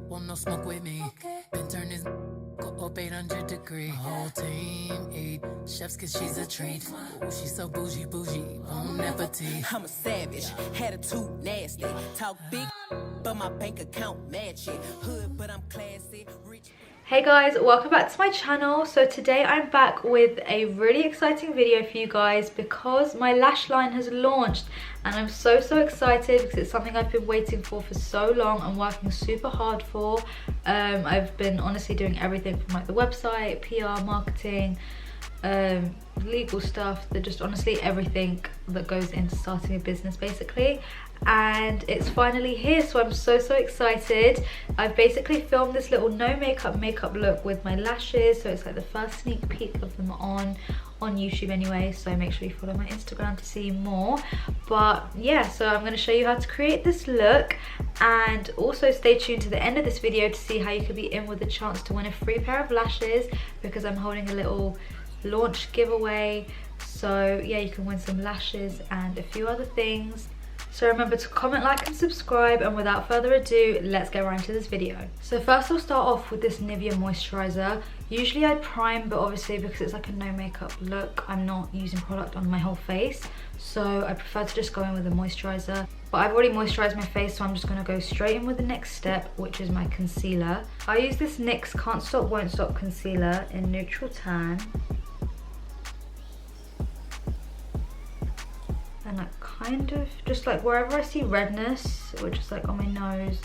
Want no smoke with me. Been turn his up 800 degree. Whole team eat chefs cause she's a treat. Ooh, she's so bougie, bon appetit. I'm a savage, attitude nasty. Talk big, but my bank account match it. Hood, but I'm classy, rich. Hey guys, welcome back to my channel. So today I'm back with a really exciting video for you guys because my lash line has launched and I'm so excited because it's something I've been waiting for so long and working super hard for. I've been honestly doing everything from like the website, PR, marketing, legal stuff, just honestly everything that goes into starting a business basically, and it's finally here, so I'm so excited. I've basically filmed this little no makeup look with my lashes, so it's like the first sneak peek of them on YouTube anyway, so make sure you follow my Instagram to see more. But yeah, so I'm going to show you how to create this look, and also stay tuned to the end of this video to see how you could be in with a chance to win a free pair of lashes, because I'm holding a little launch giveaway. So yeah, you can win some lashes and a few other things. So remember to comment, like and subscribe, and without further ado, let's get right into this video. So first I'll start off with this Nivea moisturizer. Usually I prime, but obviously because it's like a no makeup look, I'm not using product on my whole face, so I prefer to just go in with a moisturizer. But I've already moisturized my face, so I'm just going to go straight in with the next step, which is my concealer. I use this NYX Can't Stop Won't Stop concealer in neutral tan. And like kind of just like wherever I see redness, which is like on my nose,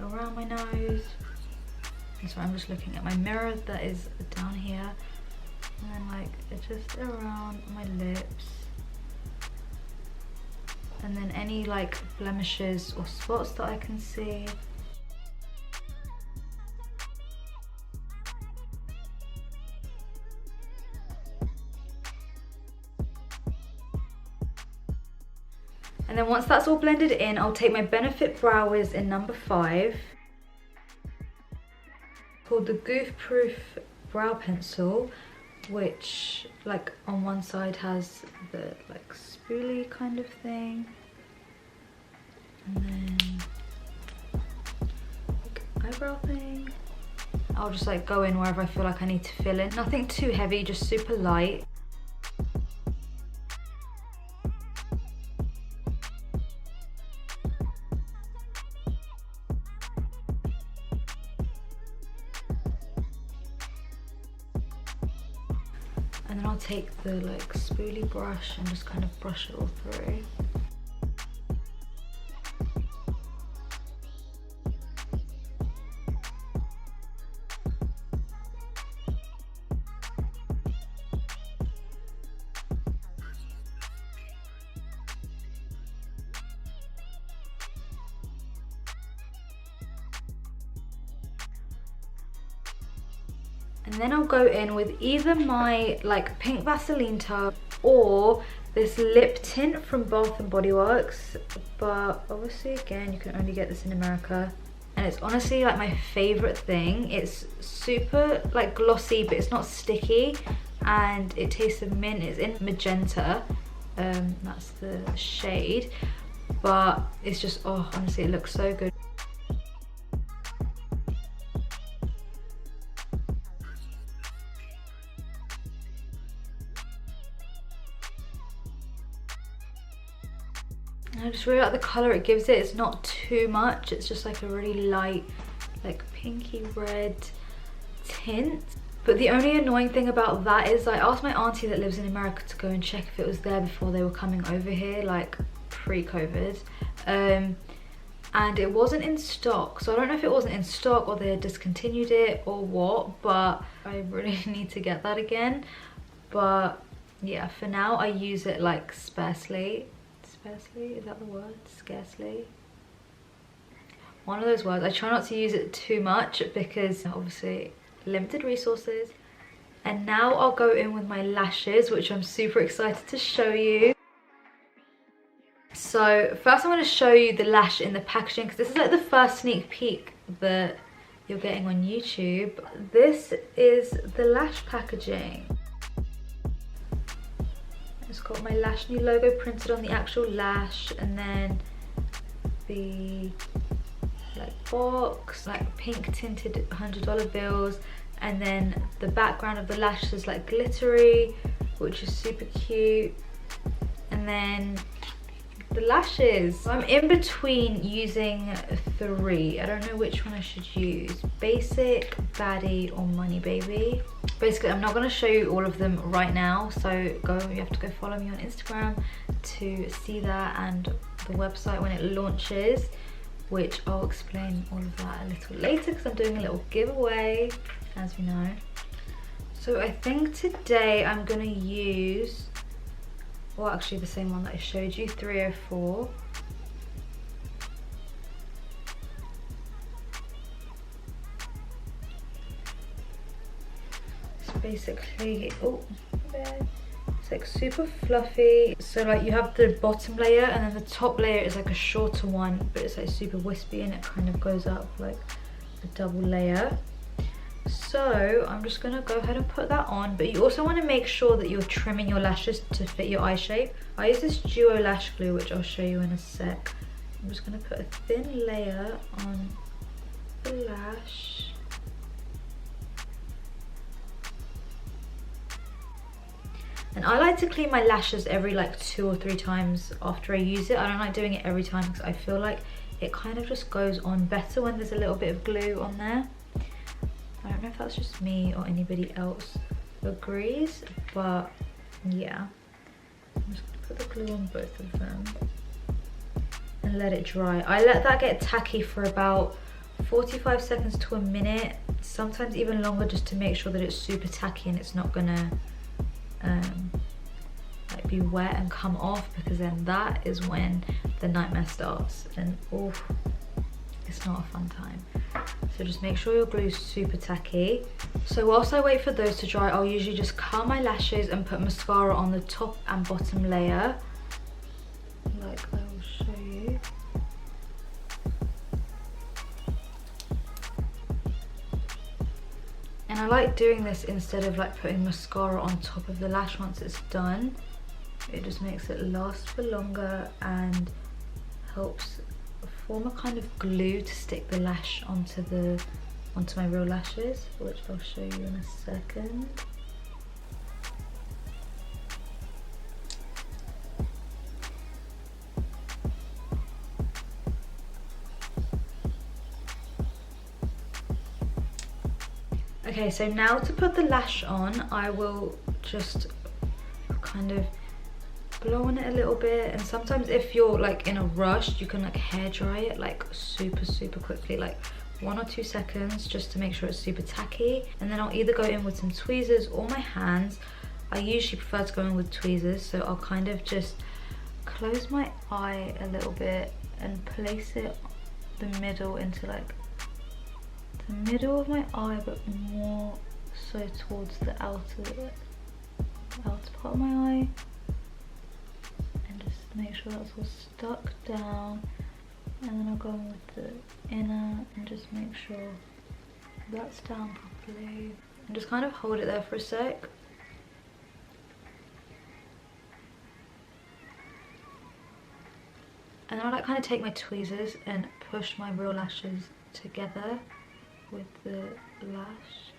around my nose. And so I'm just looking at my mirror that is down here, and then like it's just around my lips, and then any like blemishes or spots that I can see. And then once that's all blended in, I'll take my Benefit Brow Wiz in number 5, called the Goof Proof Brow Pencil, which like on one side has the like spoolie kind of thing, and then like eyebrow thing. I'll just like go in wherever I feel like I need to fill in. Nothing too heavy, just super light. And then I'll take the like spoolie brush and just kind of brush it all through. And then I'll go in with either my like pink Vaseline tub or this lip tint from Bath and Body Works, but obviously again you can only get this in America, and it's honestly like my favorite thing. It's super like glossy, but it's not sticky, and it tastes of mint. It's in magenta, that's the shade, but it's just, oh honestly it looks so good. I just really like the colour it gives it. It's not too much, it's just like a really light like pinky red tint. But the only annoying thing about that is I asked my auntie that lives in America to go and check if it was there before they were coming over here, like pre-COVID, and it wasn't in stock. So I don't know if it wasn't in stock or they had discontinued it or what, but I really need to get that again. But yeah, for now I use it like sparsely. Sparsely, is that the word? Scarcely? One of those words. I try not to use it too much because obviously limited resources. And now I'll go in with my lashes, which I'm super excited to show you. So first I'm going to show you the lash in the packaging, because this is like the first sneak peek that you're getting on YouTube. This is the lash packaging. It's got my Lashni logo printed on the actual lash, and then the like box, like pink tinted $100 bills, and then the background of the lash is like glittery, which is super cute. And then the lashes, I'm in between using 3. I don't know which one I should use, basic, baddie, or money baby. Basically, I'm not going to show you all of them right now, so you have to go follow me on Instagram to see that, and the website when it launches, which I'll explain all of that a little later because I'm doing a little giveaway, as you know. So I think today I'm going to use, well, actually the same one that I showed you, 304. It's basically, it's like super fluffy. So like you have the bottom layer, and then the top layer is like a shorter one, but it's like super wispy, and it kind of goes up like a double layer. So I'm just gonna go ahead and put that on, but you also want to make sure that you're trimming your lashes to fit your eye shape. I use this duo lash glue, which I'll show you in a sec. I'm just gonna put a thin layer on the lash. And I like to clean my lashes every like 2 or 3 times after I use it. I don't like doing it every time because I feel like it kind of just goes on better when there's a little bit of glue on there. I don't know if that's just me or anybody else agrees, but yeah. I'm just gonna put the glue on both of them and let it dry. I let that get tacky for about 45 seconds to a minute, sometimes even longer, just to make sure that it's super tacky and it's not gonna like be wet and come off, because then that is when the nightmare starts, and oof, it's not a fun time. So just make sure your glue is super tacky. So whilst I wait for those to dry, I'll usually just curl my lashes and put mascara on the top and bottom layer, like I will show you. And I like doing this instead of like putting mascara on top of the lash once it's done. It just makes it last for longer and helps form a kind of glue to stick the lash onto my real lashes, which I'll show you in a second. Okay, so now to put the lash on, I will just kind of blow on it a little bit, and sometimes if you're like in a rush, you can like hair dry it like super quickly, like 1 or 2 seconds, just to make sure it's super tacky. And then I'll either go in with some tweezers or my hands. I usually prefer to go in with tweezers, so I'll kind of just close my eye a little bit and place it the middle into like the middle of my eye, but more so towards the outer part of my eye. Make sure that's all stuck down, and then I'll go in with the inner and just make sure that's down properly, and just kind of hold it there for a sec. And then I like kind of take my tweezers and push my real lashes together with the lash.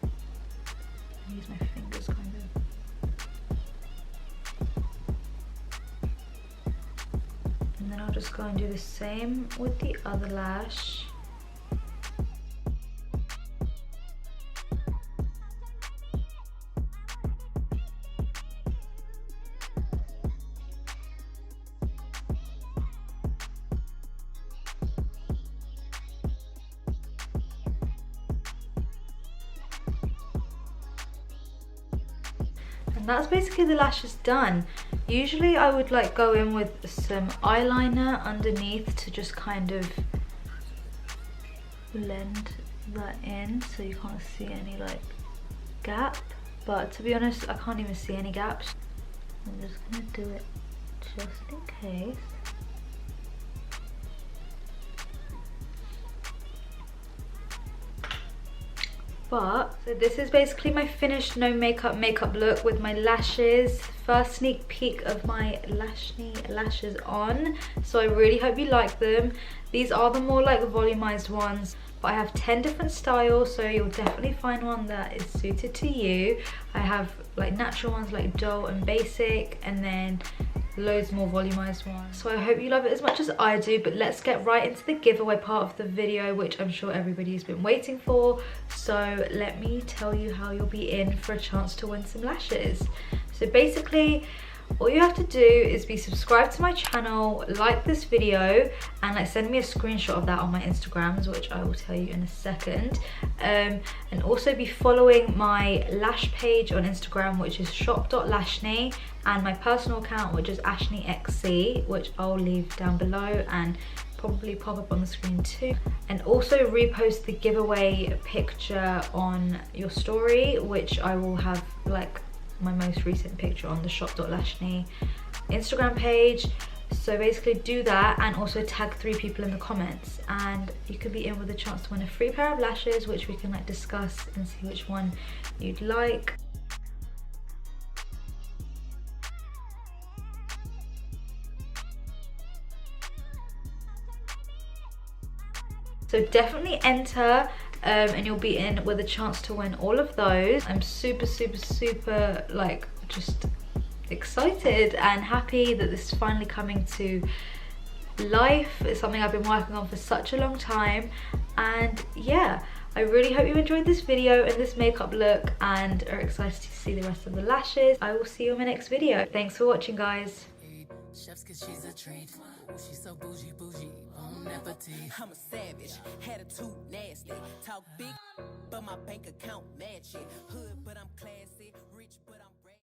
And use my fingers kind of. And then I'll just go and do the same with the other lash. And that's basically the lashes done. Usually I would like go in with some eyeliner underneath to just kind of blend that in so you can't see any like gap, but to be honest I can't even see any gaps. I'm just gonna do it just in case. But so this is basically my finished no makeup look with my lashes. First sneak peek of my Lashni lashes on. So I really hope you like them. These are the more like volumized ones, but I have 10 different styles, so you'll definitely find one that is suited to you. I have like natural ones like dull and basic, and then loads more volumized ones. So I hope you love it as much as I do, but let's get right into the giveaway part of the video, which I'm sure everybody's been waiting for. So let me tell you how you'll be in for a chance to win some lashes. So basically, all you have to do is be subscribed to my channel, like this video, and like send me a screenshot of that on my Instagrams, which I will tell you in a second. And also be following my lash page on Instagram, which is shop.lashni, and my personal account, which is AshniXC, which I'll leave down below and probably pop up on the screen too. And also repost the giveaway picture on your story, which I will have like my most recent picture on the shop.lashni Instagram page. So basically do that, and also tag 3 people in the comments, and you could be in with a chance to win a free pair of lashes, which we can like discuss and see which one you'd like. So definitely enter, and you'll be in with a chance to win all of those. I'm super like just excited and happy that this is finally coming to life. It's something I've been working on for such a long time, and yeah, I really hope you enjoyed this video and this makeup look and are excited to see the rest of the lashes. I will see you in my next video. Thanks for watching, guys. Chefs, cause she's a treat. Ooh, she's so bougie, bon appetit. I'm a savage, attitude nasty. Talk big, but my bank account match it. Hood, but I'm classy. Rich, but I'm